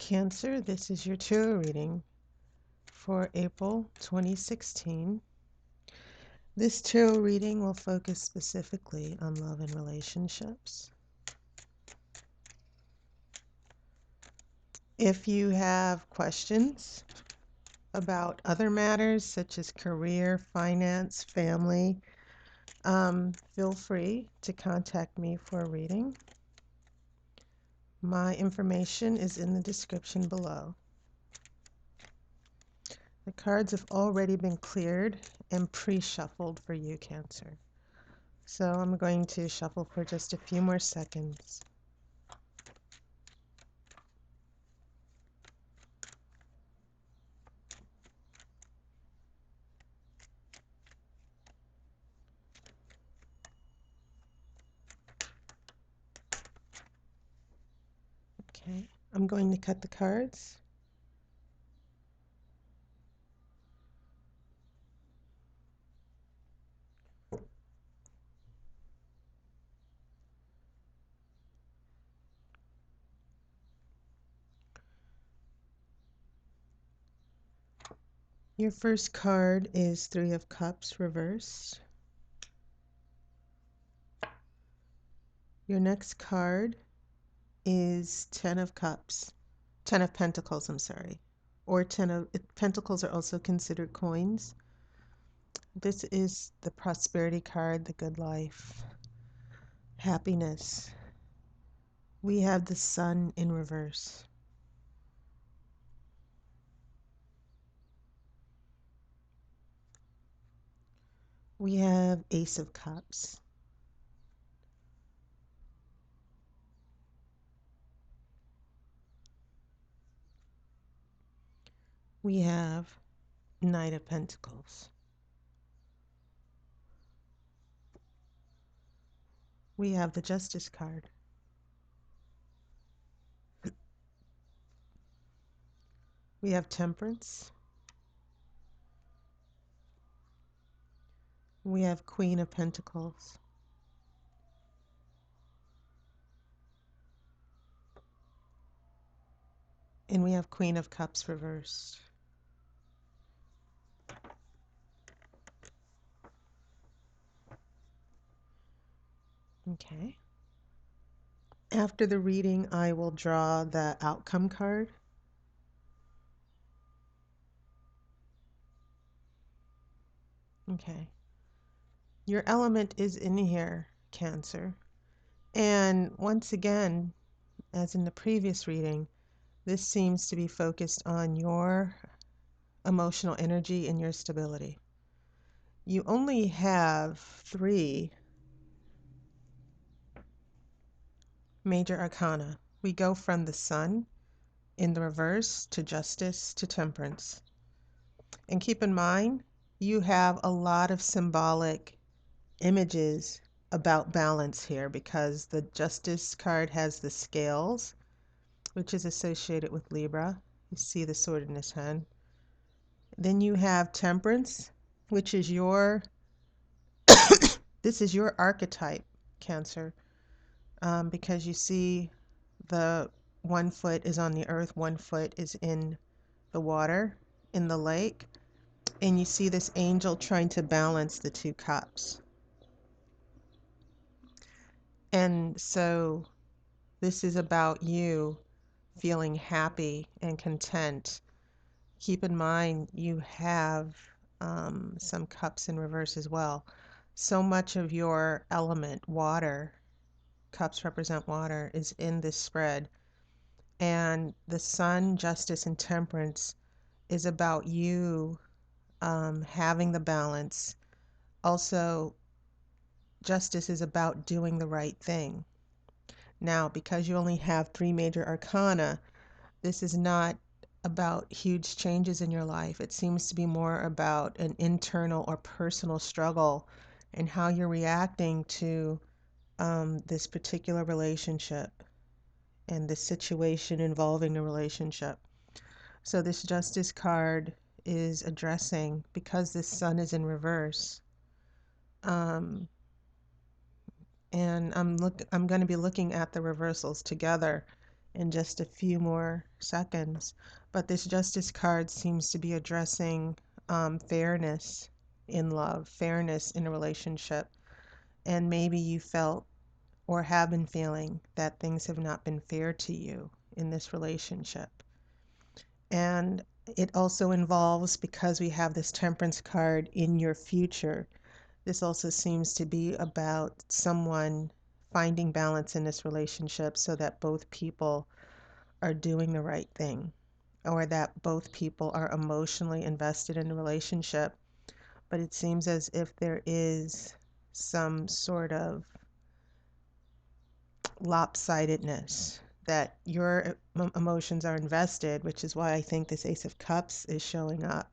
Cancer, this is your tarot reading for April 2016. This tarot reading will focus specifically on love and relationships. If you have questions about other matters such as career, finance, family, feel free to contact me for a reading. My information is in the description below. The cards have already been cleared and pre-shuffled for you, Cancer. So I'm going to shuffle for just a few more seconds. Okay, I'm going to cut the cards. Your first card is Three of Cups reversed. Your next card is Ten of Cups. 10 of Pentacles, I'm sorry. Or Pentacles are also considered coins. This is the prosperity card, the good life, happiness. We have the Sun in reverse. We have Ace of Cups. We have Knight of Pentacles. We have the Justice card. We have Temperance. We have Queen of Pentacles. And we have Queen of Cups reversed. Okay. After the reading, I will draw the outcome card. Okay. Your element is in here, Cancer. And once again, as in the previous reading, this seems to be focused on your emotional energy and your stability. You only have 3 major arcana. We go from the Sun in the reverse to Justice to Temperance. And keep in mind, you have a lot of symbolic images about balance here because the Justice card has the scales, which is associated with Libra. You see the sword in his hand. Then you have Temperance, which is your this is your archetype, Cancer, because you see the 1 foot is on the earth, 1 foot is in the water, in the lake, and you see this angel trying to balance the 2 cups. And so this is about you feeling happy and content. Keep in mind you have some cups in reverse as well. So much of your element, water, cups represent water, is in this spread. And the Sun, Justice, and Temperance is about you having the balance. Also, Justice is about doing the right thing. Now, because you only have 3 major arcana, this is not about huge changes in your life. It seems to be more about an internal or personal struggle and how you're reacting to this particular relationship and the situation involving the relationship. So this Justice card is addressing, because this Sun is in reverse, and I'm going to be looking at the reversals together, in just a few more seconds. But this Justice card seems to be addressing fairness in love, fairness in a relationship. And maybe you felt or have been feeling that things have not been fair to you in this relationship. And it also involves, because we have this Temperance card in your future, this also seems to be about someone finding balance in this relationship so that both people are doing the right thing, or that both people are emotionally invested in the relationship. But it seems as if there is some sort of lopsidedness, that your emotions are invested, which is why I think this Ace of Cups is showing up,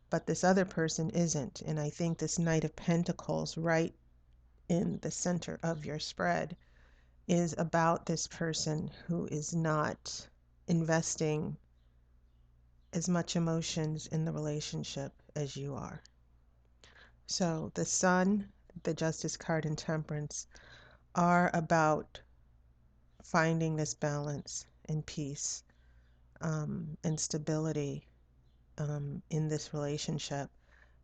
but this other person isn't. And I think this Knight of Pentacles right in the center of your spread is about this person who is not investing as much emotions in the relationship as you are. So the Sun, the Justice card, and Temperance are about finding this balance and peace and stability in this relationship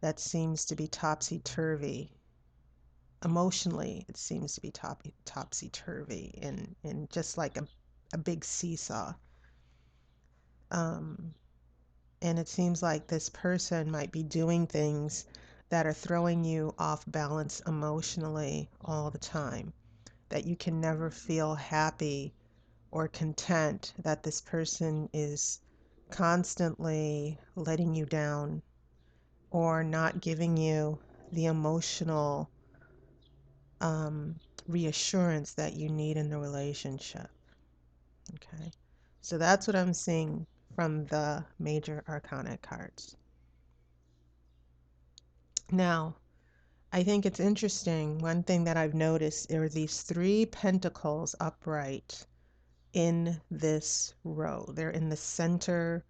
that seems to be topsy-turvy. Emotionally, it seems to be topsy-turvy and just like a big seesaw. Um, and it seems like this person might be doing things that are throwing you off balance emotionally all the time, that you can never feel happy or content, that this person is constantly letting you down or not giving you the emotional um, reassurance that you need in the relationship. Okay, so that's what I'm seeing from the major arcana cards. Now, I think it's interesting. One thing that I've noticed are these three pentacles upright in this row. They're in the center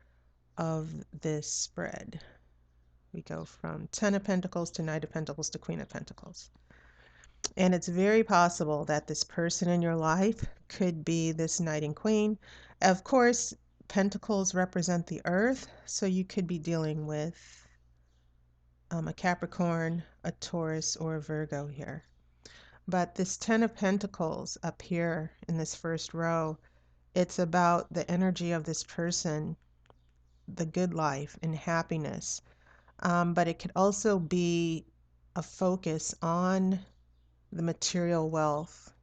of this spread. We go from Ten of Pentacles to Knight of Pentacles to Queen of Pentacles. And it's very possible that this person in your life could be this Knight and Queen. Of course, Pentacles represent the earth, so you could be dealing with a Capricorn, a Taurus, or a Virgo here. But this Ten of Pentacles up here in this first row, it's about the energy of this person, the good life and happiness. But it could also be a focus on the material wealth,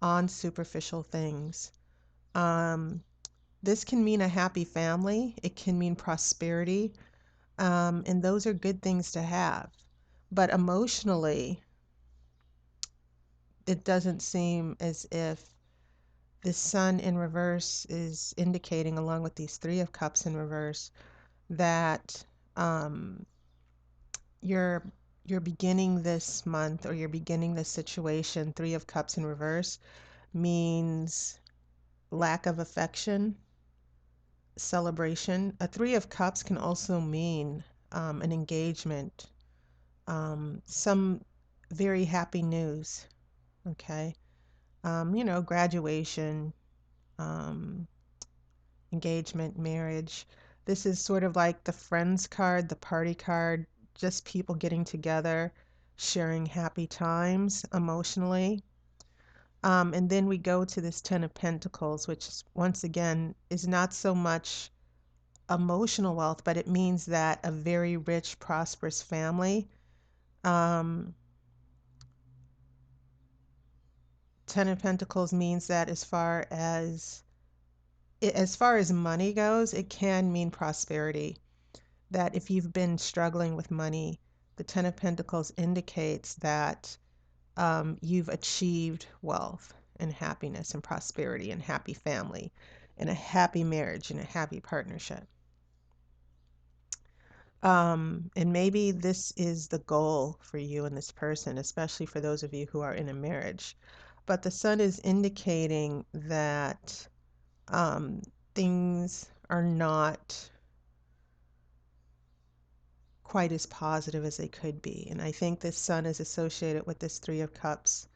on superficial things. Um, this can mean a happy family, it can mean prosperity, and those are good things to have. But emotionally, it doesn't seem as if the Sun in reverse is indicating, along with these Three of Cups in reverse, that um, you're you're beginning this month, or you're beginning this situation. Three of Cups in reverse means lack of affection, celebration. A Three of Cups can also mean an engagement, some very happy news, okay? Graduation, um, engagement, marriage. This is sort of like the friends card, the party card, just people getting together, sharing happy times emotionally. And then we go to this Ten of Pentacles, which once again is not so much emotional wealth, but it means that a very rich, prosperous family. Um, Ten of Pentacles means that as far as money goes, it can mean prosperity. That if you've been struggling with money, the Ten of Pentacles indicates that you've achieved wealth and happiness and prosperity and happy family and a happy marriage and a happy partnership. And maybe this is the goal for you and this person, especially for those of you who are in a marriage. But the Sun is indicating that um, things are not quite as positive as they could be. And I think this Sun is associated with this Three of Cups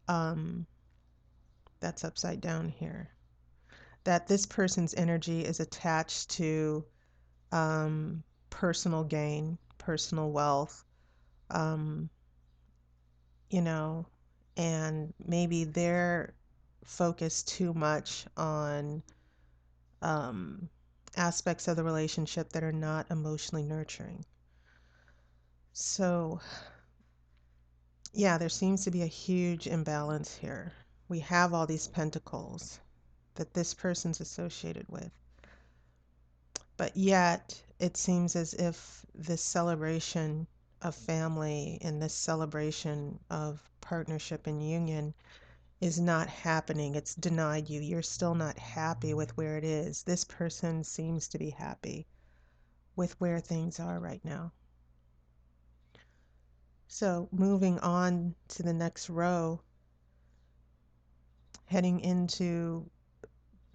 um, that's upside down here. that this person's energy is attached to um, personal gain, personal wealth, um, you know, and maybe they're focused too much on um, aspects of the relationship that are not emotionally nurturing. So, yeah, there seems to be a huge imbalance here. We have all these pentacles that this person's associated with, but yet it seems as if this celebration of family and this celebration of partnership and union is not happening. It's denied you. You're still not happy with where it is. This person seems to be happy with where things are right now. So, moving on to the next row, heading into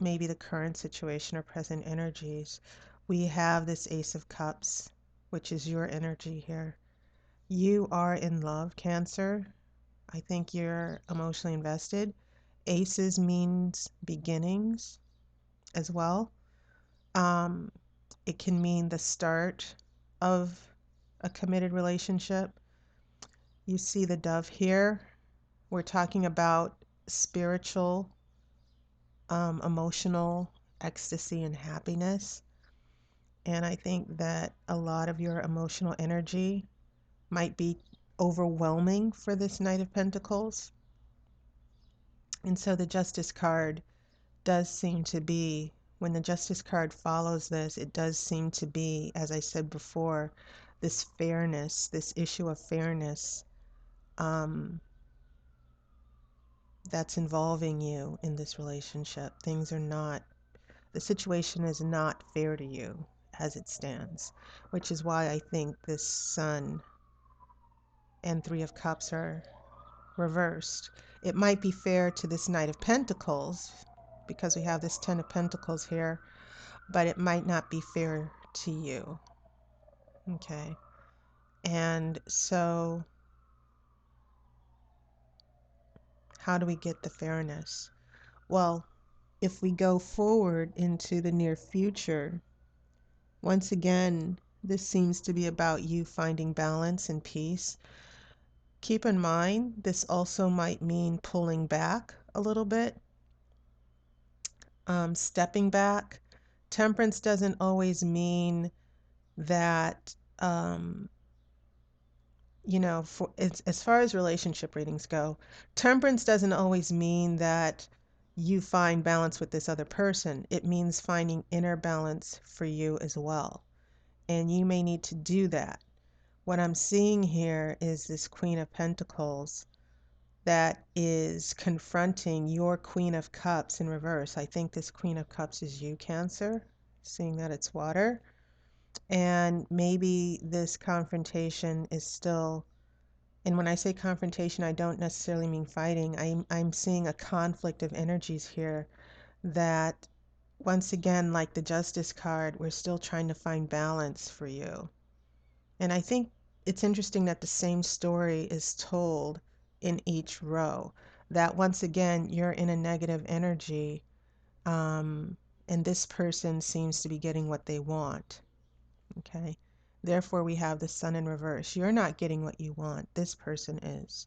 maybe the current situation or present energies, we have this Ace of Cups, which is your energy here. You are in love, Cancer. I think you're emotionally invested. Aces means beginnings as well. Um, it can mean the start of a committed relationship. You see the dove here. We're talking about spiritual, emotional ecstasy and happiness. And I think that a lot of your emotional energy might be overwhelming for this Knight of Pentacles. And so the Justice card does seem to be, when the Justice card follows this, it does seem to be, as I said before, this fairness, this issue of fairness um, that's involving you in this relationship. Things are not, the situation is not fair to you as it stands, which is why I think this Sun and Three of Cups are reversed. It might be fair to this Knight of Pentacles because we have this Ten of Pentacles here, but it might not be fair to you. Okay. And so, how do we get the fairness? Well, if we go forward into the near future, once again, this seems to be about you finding balance and peace. Keep in mind, this also might mean pulling back a little bit, stepping back. Temperance doesn't always mean that, for as far as relationship readings go, temperance doesn't always mean that you find balance with this other person. It means finding inner balance for you as well. And you may need to do that. What I'm seeing here is this Queen of Pentacles that is confronting your Queen of Cups in reverse. I think this Queen of Cups is you, Cancer, seeing that it's water. And maybe this confrontation is still, and when I say confrontation, I don't necessarily mean fighting. I'm seeing a conflict of energies here that, once again, like the Justice card, we're still trying to find balance for you. And I think it's interesting that the same story is told in each row. That once again, you're in a negative energy, and this person seems to be getting what they want. Okay. Therefore, we have the Sun in reverse. You're not getting what you want. This person is.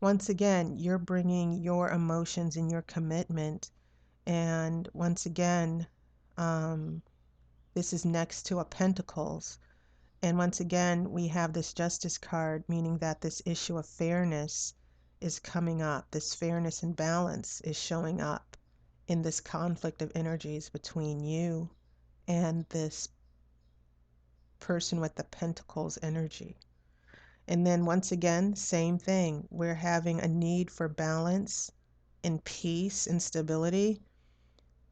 Once again, you're bringing your emotions and your commitment. And once again, um, this is next to a Pentacles. And once again, we have this Justice card, meaning that this issue of fairness is coming up. This fairness and balance is showing up in this conflict of energies between you and this person with the Pentacles energy. And then once again, same thing. We're having a need for balance and peace and stability.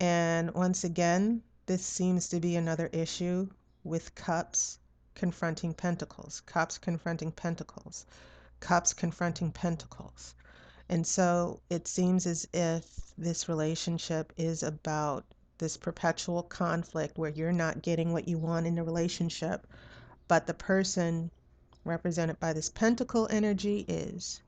And once again, this seems to be another issue with cups confronting pentacles, cups confronting pentacles, cups confronting pentacles. And so it seems as if this relationship is about this perpetual conflict where you're not getting what you want in the relationship, but the person represented by this pentacle energy is.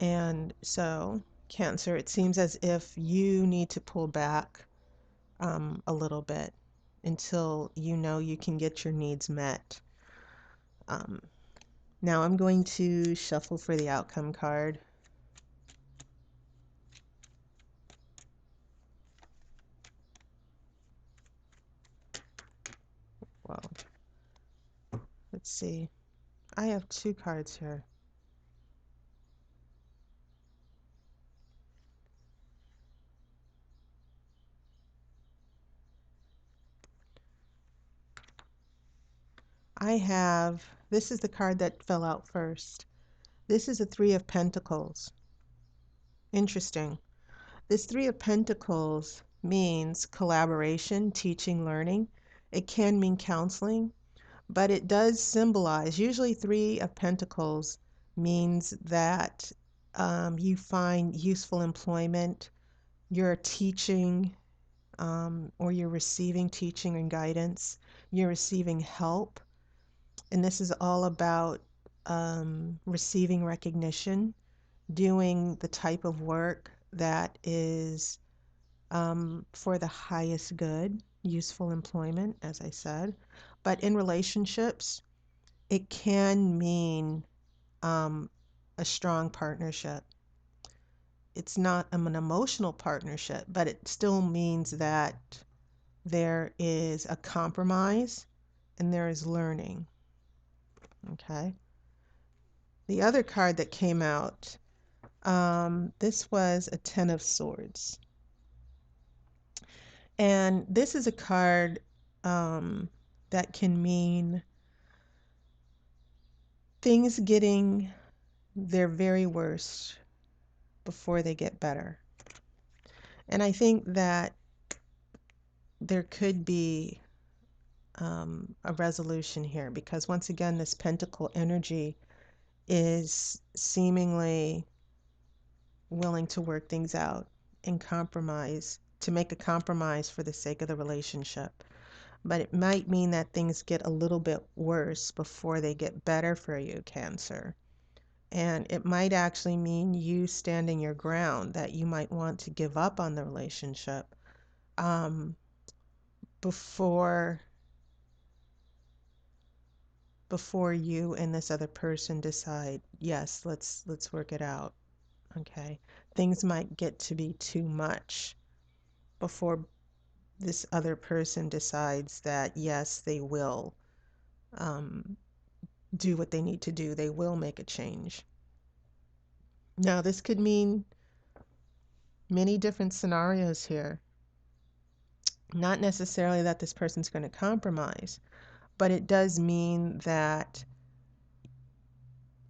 And so Cancer, it seems as if you need to pull back a little bit until you know you can get your needs met. Um, Now I'm going to shuffle for the outcome card. Well, let's see. I have two cards here. This is the card that fell out first. This is a Three of Pentacles. Interesting. This Three of Pentacles means collaboration, teaching, learning. It can mean counseling, but it does symbolize, usually Three of Pentacles means that you find useful employment, you're teaching, or you're receiving teaching and guidance, you're receiving help. And this is all about receiving recognition, doing the type of work that is for the highest good, useful employment, as I said. But in relationships, it can mean um, a strong partnership. It's not an emotional partnership, but it still means that there is a compromise and there is learning. Okay. The other card that came out, this was a Ten of Swords. And this is a card that can mean things getting their very worst before they get better. And I think that there could be a resolution here because, once again, this pentacle energy is seemingly willing to work things out and compromise, to make a compromise for the sake of the relationship. But it might mean that things get a little bit worse before they get better for you, Cancer. And it might actually mean you standing your ground, that you might want to give up on the relationship um, before before you and this other person decide, yes, let's work it out. Okay. Things might get to be too much before this other person decides that, yes, they will um, do what they need to do. They will make a change. Now, this could mean many different scenarios here. Not necessarily that this person's going to compromise, but it does mean that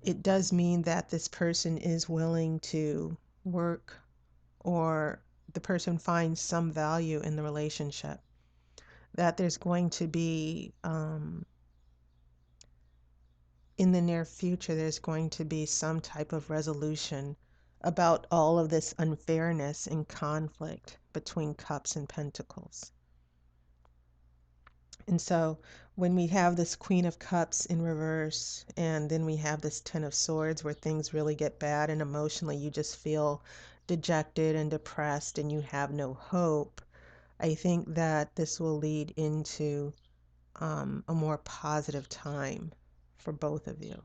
this person is willing to work, or the person finds some value in the relationship. That there's going to be in the near future, there's going to be some type of resolution about all of this unfairness and conflict between cups and pentacles. And so when we have this Queen of Cups in reverse, and then we have this Ten of Swords where things really get bad and emotionally you just feel dejected and depressed and you have no hope, I think that this will lead into a more positive time for both of you.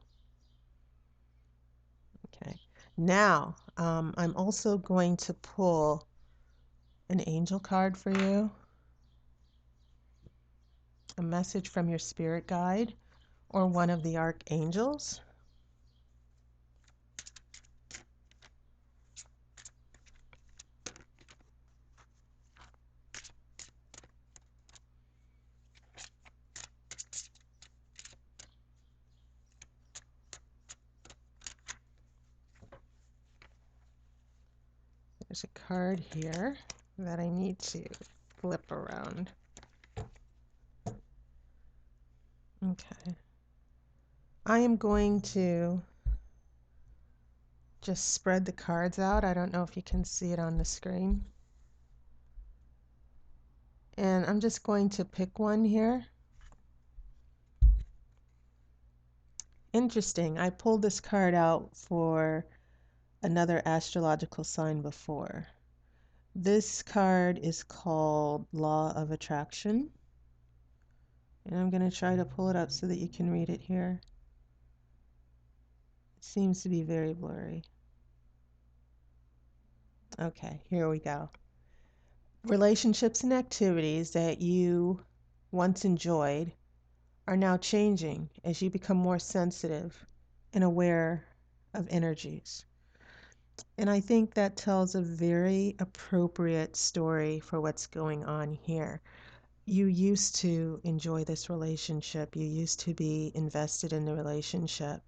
Okay. Now, I'm also going to pull an angel card for you, a message from your spirit guide or one of the archangels. There's a card here that I need to flip around. Okay. I am going to just spread the cards out. I don't know if you can see it on the screen. And I'm just going to pick one here. Interesting. I pulled this card out for another astrological sign before. This card is called Law of Attraction. And I'm going to try to pull it up so that you can read it here. It seems to be very blurry. Okay, here we go. Relationships and activities that you once enjoyed are now changing as you become more sensitive and aware of energies. And I think that tells a very appropriate story for what's going on here. You used to enjoy this relationship, you used to be invested in the relationship.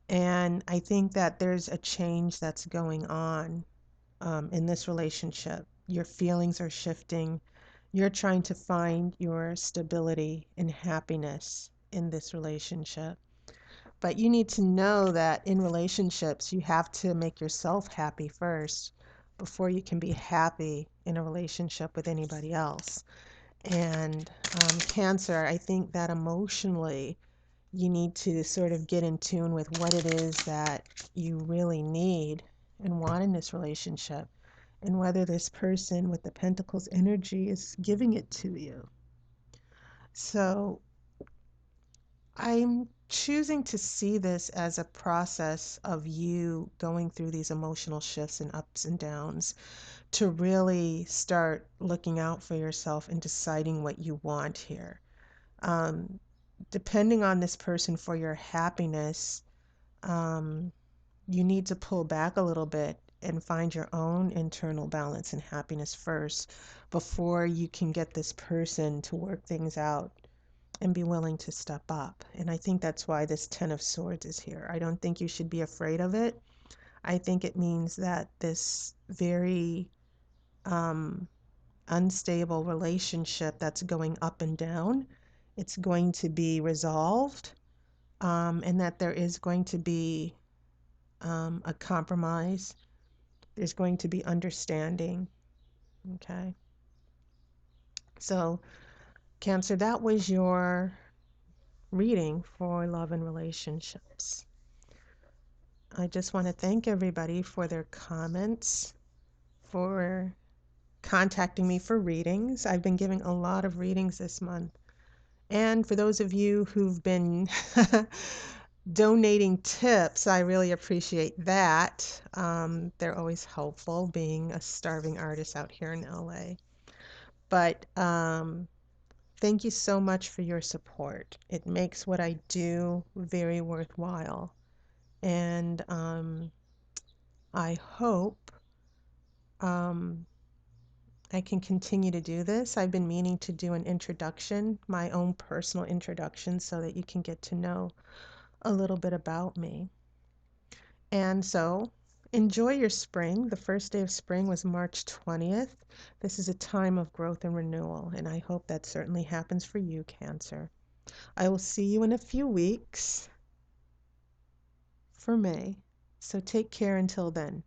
And I think that there's a change that's going on in this relationship. Your feelings are shifting. You're trying to find your stability and happiness in this relationship. But you need to know that in relationships, you have to make yourself happy first before you can be happy in a relationship with anybody else. And Cancer, I think that emotionally, you need to sort of get in tune with what it is that you really need and want in this relationship, and whether this person with the Pentacles energy is giving it to you. So I'm choosing to see this as a process of you going through these emotional shifts and ups and downs to really start looking out for yourself and deciding what you want here. Um, Depending on this person for your happiness, um, you need to pull back a little bit and find your own internal balance and happiness first before you can get this person to work things out and be willing to step up. And I think that's why this Ten of Swords is here. I don't think you should be afraid of it. I think it means that this very um, unstable relationship that's going up and down, it's going to be resolved, and that there is going to be a compromise. There's going to be understanding. Okay. So, Cancer, that was your reading for love and relationships. I just want to thank everybody for their comments, for contacting me for readings. I've been giving a lot of readings this month. And for those of you who've been donating tips, I really appreciate that. They're always helpful, being a starving artist out here in LA. But thank you so much for your support. It makes what I do very worthwhile. And I hope um, I can continue to do this. I've been meaning to do an introduction, my own personal introduction, so that you can get to know a little bit about me. And so enjoy your spring. The first day of spring was March 20th. This is a time of growth and renewal, and I hope that certainly happens for you, Cancer. I will see you in a few weeks for May. So take care until then.